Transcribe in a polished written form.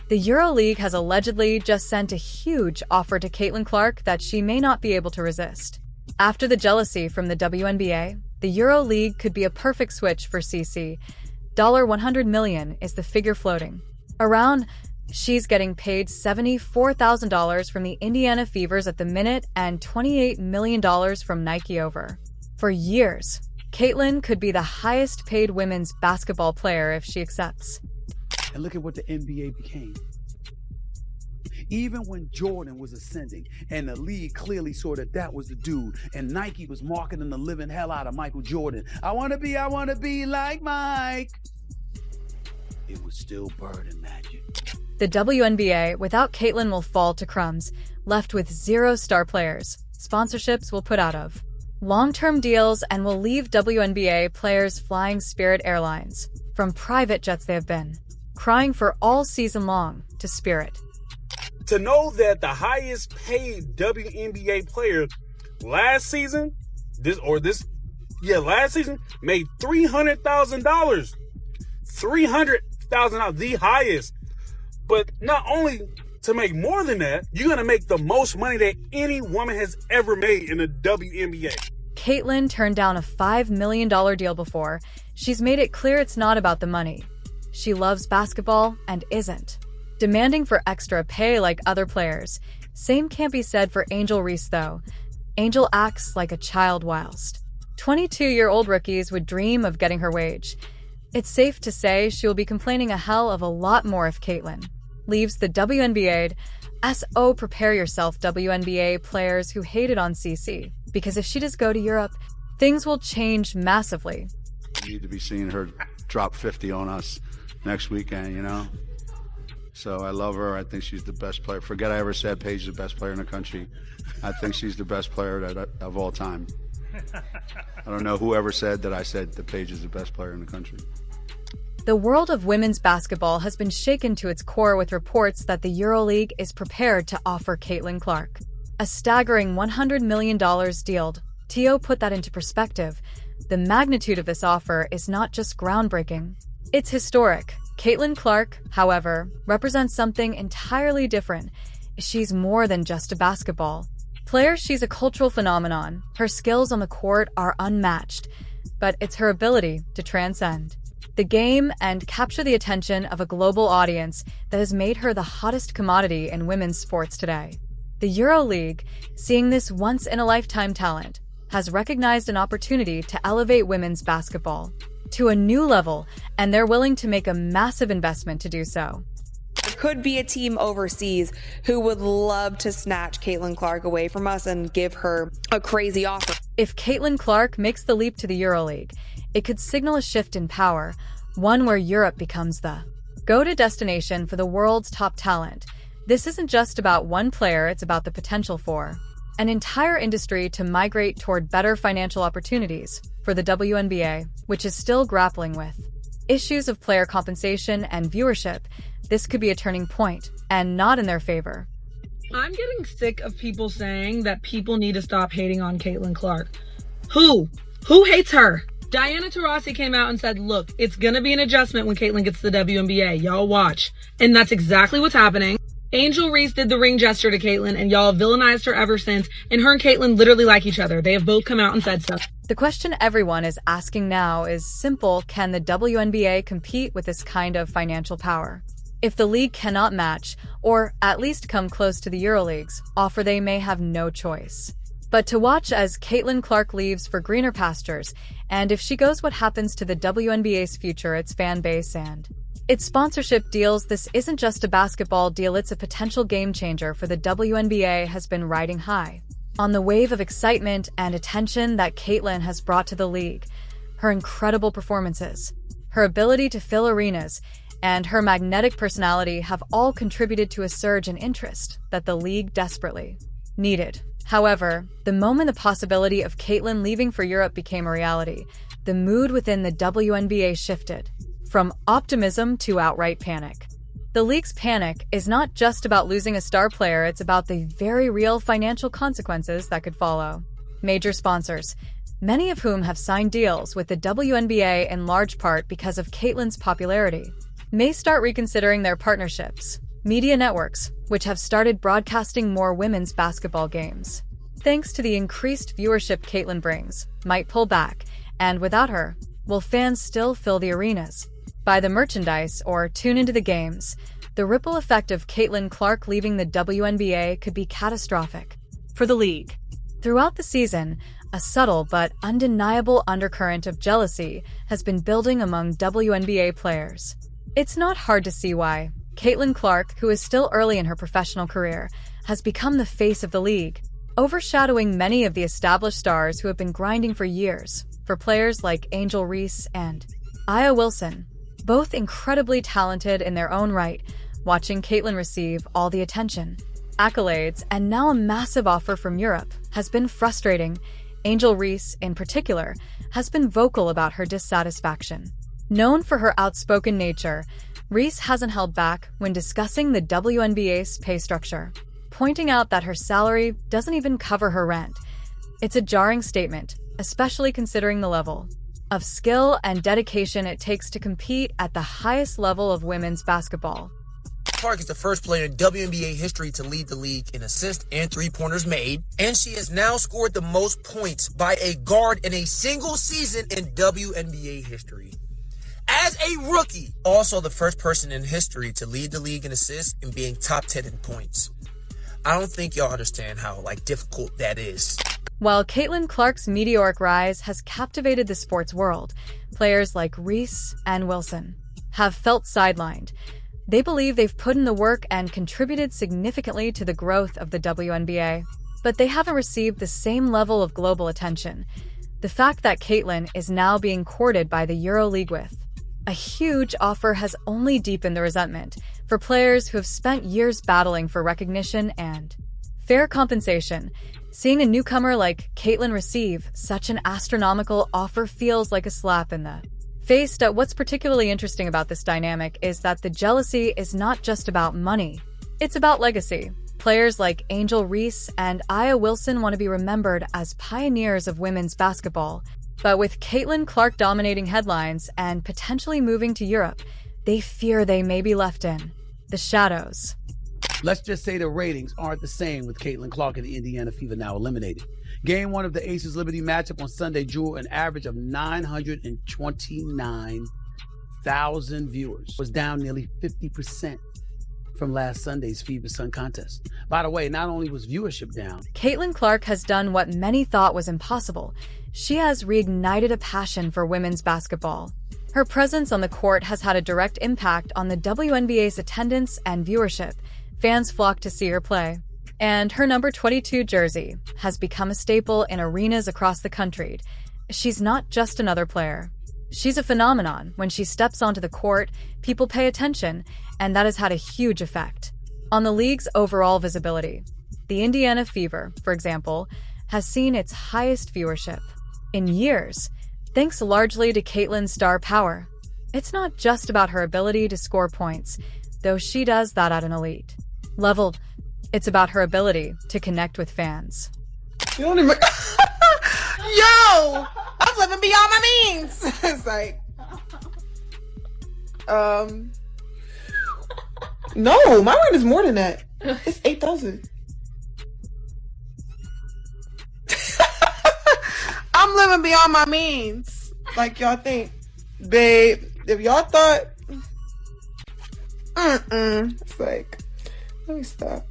The EuroLeague has allegedly just sent a huge offer to Caitlin Clark that she may not be able to resist. After the jealousy from the WNBA, the EuroLeague could be a perfect switch for CC. $100 million is the figure floating around. She's getting paid $74,000 from the Indiana Fevers at the minute and $28 million from Nike over. For years, Caitlin could be the highest paid women's basketball player if she accepts. And look at what the NBA became. Even when Jordan was ascending and the league clearly saw that that was the dude, and Nike was marketing the living hell out of Michael Jordan. I want to be like Mike. It was still Bird and Magic. The WNBA without Caitlin will fall to crumbs, left with 0 star players. Sponsorships will put out of long-term deals and will leave WNBA players flying Spirit Airlines from private jets they have been crying for all season long to Spirit. To know that the highest paid WNBA player last season made $300,000. $300,000, the highest. But not only to make more than that, you're going to make the most money that any woman has ever made in the WNBA. Caitlin turned down a $5 million deal before. She's made it clear it's not about the money. She loves basketball and isn't demanding for extra pay like other players. Same can't be said for Angel Reese, though. Angel acts like a child whilst 22-year-old rookies would dream of getting her wage. It's safe to say she will be complaining a hell of a lot more if Caitlin leaves the WNBA. So prepare yourself, WNBA players who hated on CC, because if she does go to Europe, things will change massively. We need to be seeing her drop 50 on us next weekend, you know? So I love her. I think she's the best player. Forget I ever said Paige is the best player in the country. I think she's the best player of all time. I don't know whoever said that I said that Paige is the best player in the country. The world of women's basketball has been shaken to its core with reports that the EuroLeague is prepared to offer Caitlin Clark a staggering $100 million deal. To put that into perspective, the magnitude of this offer is not just groundbreaking, it's historic. Caitlin Clark, however, represents something entirely different. She's more than just a basketball player. She's a cultural phenomenon. Her skills on the court are unmatched, but it's her ability to transcend the game and capture the attention of a global audience that has made her the hottest commodity in women's sports today. The EuroLeague, seeing this once-in-a-lifetime talent, has recognized an opportunity to elevate women's basketball to a new level, and they're willing to make a massive investment to do so. There could be a team overseas who would love to snatch Caitlin Clark away from us and give her a crazy offer. If Caitlin Clark makes the leap to the EuroLeague, it could signal a shift in power, one where Europe becomes the go-to destination for the world's top talent. This isn't just about one player, it's about the potential for an entire industry to migrate toward better financial opportunities for the WNBA, which is still grappling with issues of player compensation and viewership. This could be a turning point, and not in their favor. I'm getting sick of people saying that people need to stop hating on Caitlin Clark. Who? Who hates her? Diana Taurasi came out and said, look, it's going to be an adjustment when Caitlin gets to the WNBA. Y'all watch. And that's exactly what's happening. Angel Reese did the ring gesture to Caitlin, and y'all have villainized her ever since. And her and Caitlin literally like each other. They have both come out and said so. The question everyone is asking now is simple. Can the WNBA compete with this kind of financial power? If the league cannot match, or at least come close to the EuroLeague's offer, they may have no choice but to watch as Caitlin Clark leaves for greener pastures, and if she goes, what happens to the WNBA's future, its fan base, and its sponsorship deals. This isn't just a basketball deal, it's a potential game changer for the WNBA. Has been riding high on the wave of excitement and attention that Caitlin has brought to the league. Her incredible performances, her ability to fill arenas, and her magnetic personality have all contributed to a surge in interest that the league desperately needed. However, the moment the possibility of Caitlin leaving for Europe became a reality, the mood within the WNBA shifted from optimism to outright panic. The league's panic is not just about losing a star player, it's about the very real financial consequences that could follow. Major sponsors, many of whom have signed deals with the WNBA in large part because of Caitlin's popularity, may start reconsidering their partnerships. Media networks, which have started broadcasting more women's basketball games. Thanks to the increased viewership Caitlin brings, might pull back, and without her, will fans still fill the arenas? Buy the merchandise or tune into the games. The ripple effect of Caitlin Clark leaving the WNBA could be catastrophic for the league. Throughout the season, a subtle but undeniable undercurrent of jealousy has been building among WNBA players. It's not hard to see why. Caitlin Clark, who is still early in her professional career, has become the face of the league, overshadowing many of the established stars who have been grinding for years. For players like Angel Reese and Aya Wilson, both incredibly talented in their own right, watching Caitlin receive all the attention, accolades, and now a massive offer from Europe has been frustrating. Angel Reese, in particular, has been vocal about her dissatisfaction. Known for her outspoken nature, Reese hasn't held back when discussing the WNBA's pay structure, pointing out that her salary doesn't even cover her rent. It's a jarring statement, especially considering the level of skill and dedication it takes to compete at the highest level of women's basketball. Clark is the first player in WNBA history to lead the league in assists and three-pointers made, and she has now scored the most points by a guard in a single season in WNBA history. As a rookie, also the first person in history to lead the league in assists and being top 10 in points. I don't think y'all understand how difficult that is. While Caitlin Clark's meteoric rise has captivated the sports world, players like Reese and Wilson have felt sidelined. They believe they've put in the work and contributed significantly to the growth of the WNBA, but they haven't received the same level of global attention. The fact that Caitlin is now being courted by the EuroLeague with a huge offer has only deepened the resentment for players who have spent years battling for recognition and fair compensation. Seeing a newcomer like Caitlin receive such an astronomical offer feels like a slap in the face. What's particularly interesting about this dynamic is that the jealousy is not just about money, it's about legacy. Players like Angel Reese and Aya Wilson want to be remembered as pioneers of women's basketball. But with Caitlin Clark dominating headlines and potentially moving to Europe, they fear they may be left in the shadows. Let's just say the ratings aren't the same with Caitlin Clark and the Indiana Fever now eliminated. Game 1 of the Aces Liberty matchup on Sunday drew an average of 929,000 viewers. Was down nearly 50% from last Sunday's Fever Sun contest. By the way, not only was viewership down, Caitlin Clark has done what many thought was impossible. She has reignited a passion for women's basketball. Her presence on the court has had a direct impact on the WNBA's attendance and viewership. Fans flock to see her play. And her number 22 jersey has become a staple in arenas across the country. She's not just another player. She's a phenomenon. When she steps onto the court, people pay attention, and that has had a huge effect on the league's overall visibility. The Indiana Fever, for example, has seen its highest viewership in years, thanks largely to Caitlin's star power. It's not just about her ability to score points, though she does that at an elite level. It's about her ability to connect with fans. You don't even... Yo! I'm living beyond my means! It's like... No, my rent is more than that. It's 8,000. I'm living beyond my means. Like y'all think. Babe, if y'all thought... It's like... Let me stop.